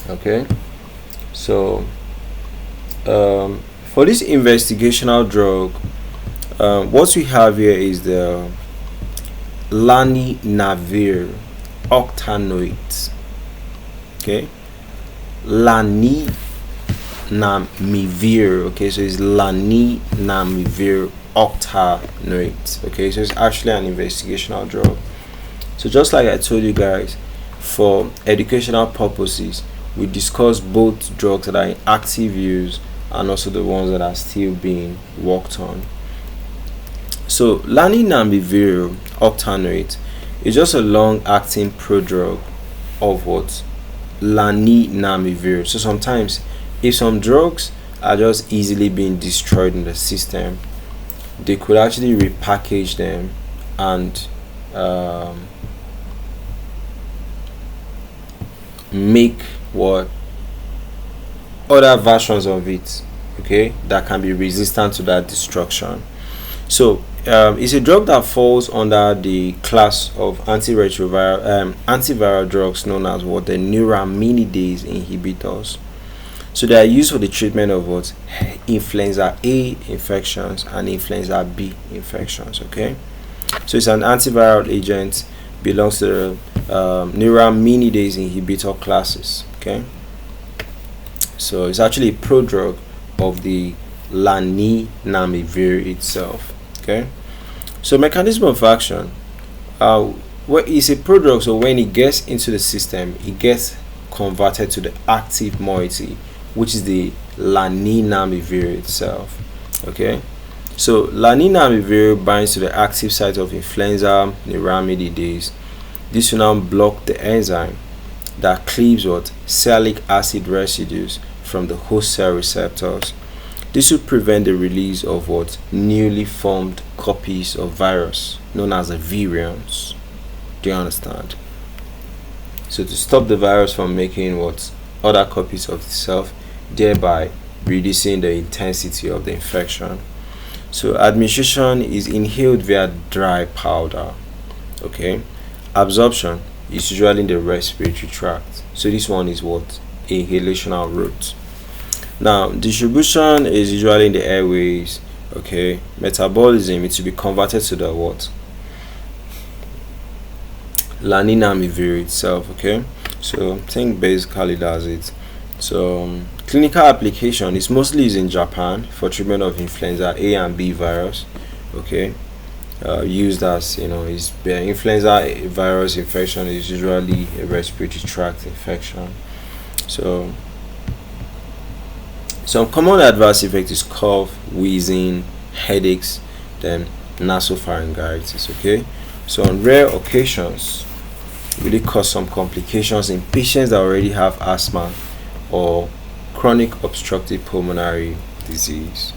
Okay, so for this investigational drug, what we have here is the Laninamivir octanoate. Okay, Laninamivir. Okay, so it's Laninamivir octanoate. Okay, so it's actually an investigational drug. So just like I told you guys, for educational purposes, we discuss both drugs that are in active use and also the ones that are still being worked on. So Laninamivir octanoate is just a long-acting prodrug of what? Laninamivir. So sometimes if some drugs are just easily being destroyed in the system, they could actually repackage them and make what other versions of it, okay, that can be resistant to that destruction. So it's a drug that falls under the class of antiviral drugs known as what? The Neuraminidase inhibitors. So they are used for the treatment of what? Influenza A infections and influenza B infections. Okay, so it's an antiviral agent, belongs to the Neuraminidase inhibitor classes. Okay, so it's actually a prodrug of the Laninamivir itself. Okay, so mechanism of action, it's a prodrug, so when it gets into the system, it gets converted to the active moiety, which is the Laninamivir itself. Okay, so Laninamivir binds to the active site of influenza neuraminidase. This will now block the enzyme that cleaves what? Salicylic acid residues from the host cell receptors. This will prevent the release of what? Newly formed copies of virus known as the virions. Do you understand? So to stop the virus from making what? Other copies of itself, thereby reducing the intensity of the infection. So administration is inhaled via dry powder. Okay, absorption is usually in the respiratory tract. So this one is what? Inhalational route. Now distribution is usually in the airways. Okay, metabolism, it will be converted to the what? Laninamivir itself. Okay, so I think basically that's it. So clinical application is mostly used in Japan for treatment of influenza A and B virus. Okay, used as, is influenza virus infection is usually a respiratory tract infection. So some common adverse effects is cough, wheezing, headaches, then nasopharyngitis. Okay, so on rare occasions, it really cause some complications in patients that already have asthma or chronic obstructive pulmonary disease.